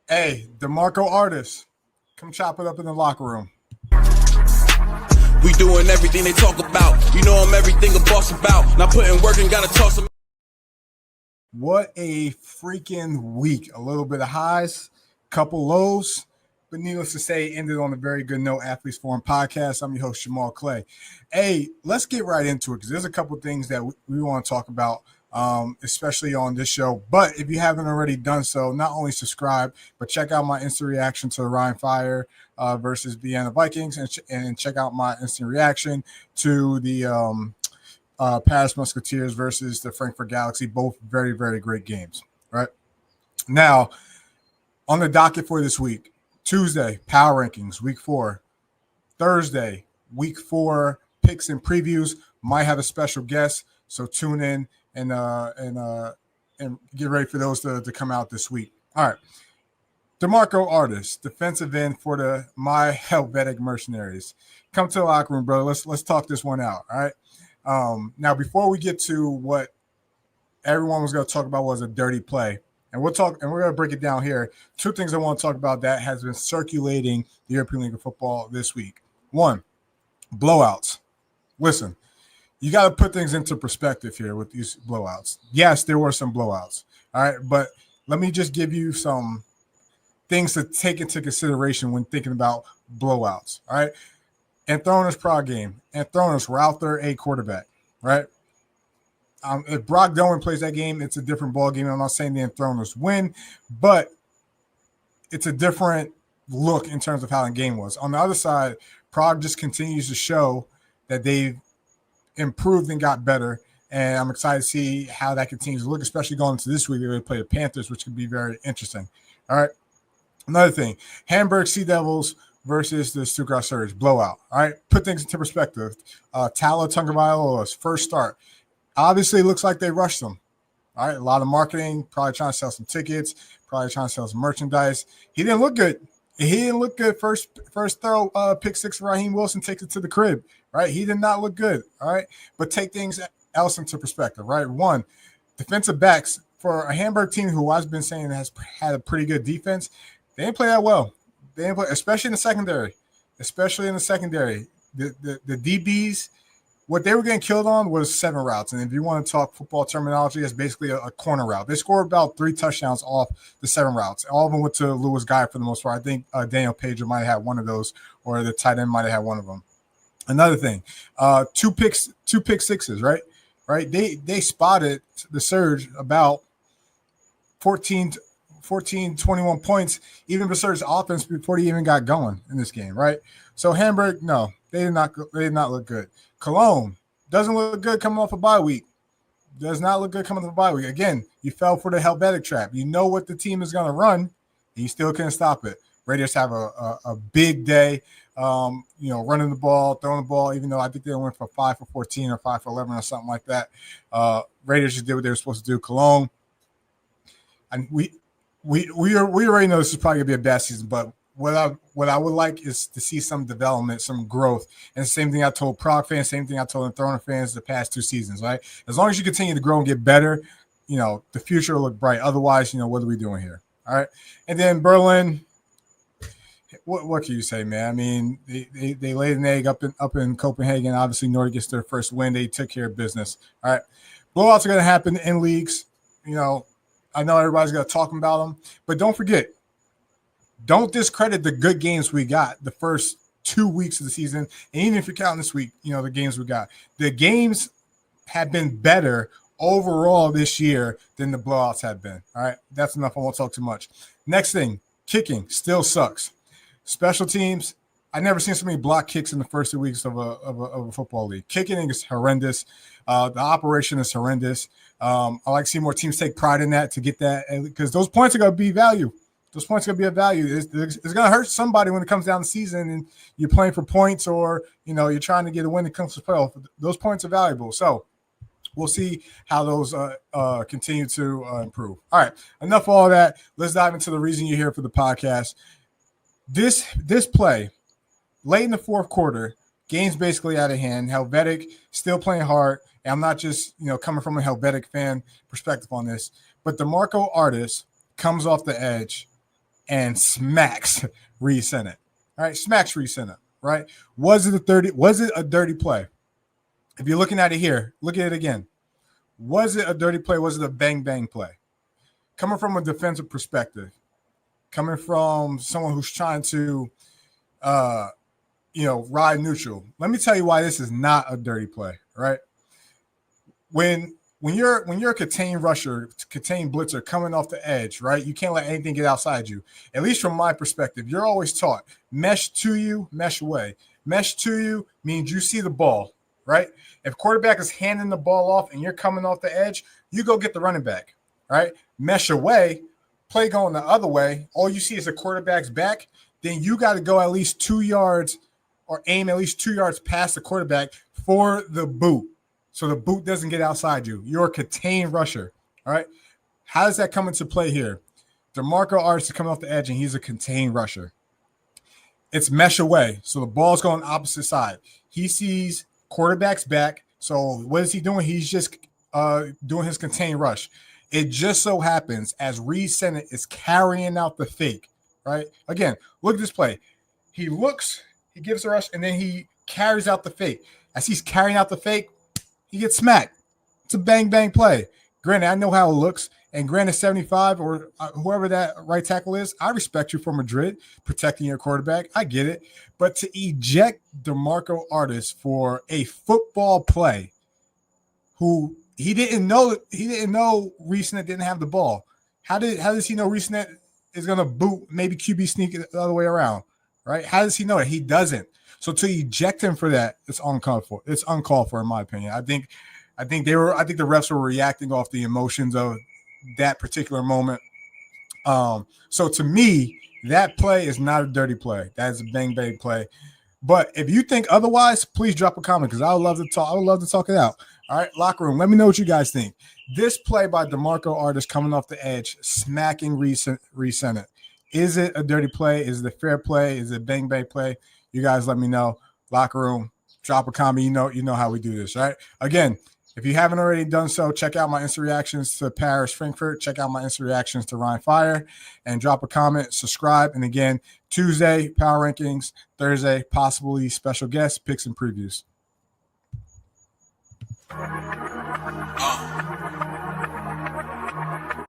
Hey, Demarco Artis, come chop it up in the locker room. We doing everything they talk about. You know I'm everything a boss about. Not putting work and gotta toss them. What a freaking week. A little bit of highs, couple lows, but needless to say, ended on a very good note. Athletes Forum Podcast. I'm your host, Jamal Clay. Hey, let's get right into it because there's a couple things that we want to talk about, especially on this show. But if you haven't already done so, not only subscribe, but check out my instant reaction to Ryan Fire versus Vienna Vikings and check out my instant reaction to the Paris Musketeers versus the Frankfurt Galaxy. Both very, very great games. Right now, on the docket for this week, Tuesday, Power Rankings, Week 4. Thursday, Week 4 picks and previews. Might have a special guest, so tune in and get ready for those to come out this week. All right, Demarco Artis, defensive end for the My Helvetic Mercenaries. Come to the locker room, brother. Let's talk this one out. All right. Now, before we get to what everyone was going to talk about was a dirty play, and we're going to break it down here. Two things I want to talk about that has been circulating the European League of Football this week. One, blowouts. Listen, you got to put things into perspective here with these blowouts. Yes, there were some blowouts. All right, but let me just give you some things to take into consideration when thinking about blowouts. All right. Anthronis Prague game. Anthronis were out there a quarterback, right? If Brock Doman plays that game, it's a different ball game. I'm not saying the Anthronis win, but it's a different look in terms of how the game was. On the other side, Prague just continues to show that they've improved and got better, and I'm excited to see how that continues to look, especially going into this week. They're going to play the Panthers, which could be very interesting. All right. Another thing, Hamburg Sea Devils versus the Stuttgart Surge blowout. All right, put things into perspective. Talo Tagovailoa's first start. Obviously, it looks like they rushed them. All right, a lot of marketing, probably trying to sell some tickets, probably trying to sell some merchandise. He didn't look good. First throw, pick six. Raheem Wilson takes it to the crib. Right, he did not look good. All right, but take things else into perspective. Right, one, defensive backs for a Hamburg team who I've been saying has had a pretty good defense. They didn't play that well. They didn't play, especially in the secondary. The DBs, what they were getting killed on was 7 routes. And if you want to talk football terminology, that's basically a corner route. They scored about 3 touchdowns off the 7 routes. All of them went to Lewis Guy for the most part. I think Daniel Pager might have had one of those, or the tight end might have had one of them. Another thing, two pick sixes, right? They spotted the Surge about 21 points, even for Surge's offense before they even got going in this game, right? So Hamburg, no, they did not look good. Cologne doesn't look good coming off a bye week. Does not look good coming off a bye week. Again, you fell for the Helvetic trap. You know what the team is going to run, and you still couldn't stop it. Raiders have a big day, running the ball, throwing the ball, even though I think they went for 5 for 14 or 5 for 11 or something like that. Raiders just did what they were supposed to do. Cologne, and we already know this is probably gonna be a bad season, but what I would like is to see some development, some growth. And the same thing I told Prague fans, same thing I told Anthronis fans the past 2 seasons, right? As long as you continue to grow and get better, the future will look bright. Otherwise, what are we doing here? All right. And then Berlin, what can you say, man? I mean, they laid an egg up in Copenhagen. Obviously, Nordic gets their first win. They took care of business. All right. Blowouts are gonna happen in leagues, I know everybody's going to talk about them, but don't forget, don't discredit the good games we got the first 2 weeks of the season. And even if you're counting this week, the games we got. The games have been better overall this year than the blowouts have been. All right, that's enough. I won't talk too much. Next thing, kicking still sucks. Special teams, I've never seen so many block kicks in the first 2 weeks of a football league. Kicking is horrendous. The operation is horrendous. I like to see more teams take pride in that to get that, because those points are going to be value. Those points are going to be a value. It's going to hurt somebody when it comes down the season and you're playing for points, or you're trying to get a win that comes to playoff. Those points are valuable. So we'll see how those continue to improve. All right, enough of all that. Let's dive into the reason you're here for the podcast. This play late in the fourth quarter, game's basically out of hand. Helvetic still playing hard. And I'm not just, coming from a Helvetic fan perspective on this, but Demarco Artis comes off the edge, and smacks Reid Sinnett. All right, smacks Reid Sinnett. Right? Was it a dirty play? If you're looking at it here, look at it again. Was it a dirty play? Was it a bang bang play? Coming from a defensive perspective, coming from someone who's trying to, ride neutral. Let me tell you why this is not a dirty play. Right? When you're a contained rusher, contained blitzer coming off the edge, right? You can't let anything get outside you. At least from my perspective, you're always taught mesh to you, mesh away. Mesh to you means you see the ball, right? If quarterback is handing the ball off and you're coming off the edge, you go get the running back, right? Mesh away, play going the other way. All you see is the quarterback's back. Then you got to go at least 2 yards or aim at least 2 yards past the quarterback for the boot. So the boot doesn't get outside you. You're a contained rusher. All right. How does that come into play here? Demarco Artis is coming off the edge and he's a contained rusher. It's mesh away. So the ball's going opposite side. He sees quarterback's back. So what is he doing? He's just doing his contained rush. It just so happens as Reid Sinnett is carrying out the fake. Right. Again, look at this play. He looks, he gives a rush, and then he carries out the fake. As he's carrying out the fake, he gets smacked. It's a bang-bang play. Granted, I know how it looks. And granted, 75 or whoever that right tackle is, I respect you for Madrid, protecting your quarterback. I get it. But to eject Demarco Artis for a football play who he didn't know Reid Sinnett didn't have the ball. How does he know Reid Sinnett is going to boot, maybe QB sneak the other way around, right? How does he know it? He doesn't. So to eject him for that, it's uncalled for. It's uncalled for, in my opinion. I think the refs were reacting off the emotions of that particular moment. So to me, that play is not a dirty play. That is a bang bang play. But if you think otherwise, please drop a comment because I would love to talk. I would love to talk it out. All right, locker room. Let me know what you guys think. This play by Demarco Artis coming off the edge, smacking Reid Sinnett. Is it a dirty play? Is it a fair play? Is it a bang bang play? You guys let me know. Locker room, drop a comment. You know how we do this, right? Again, if you haven't already done so, check out my instant reactions to Paris Frankfurt. Check out my instant reactions to Ryan Fire and drop a comment, subscribe. And again, Tuesday, Power Rankings. Thursday, possibly special guests, picks, and previews.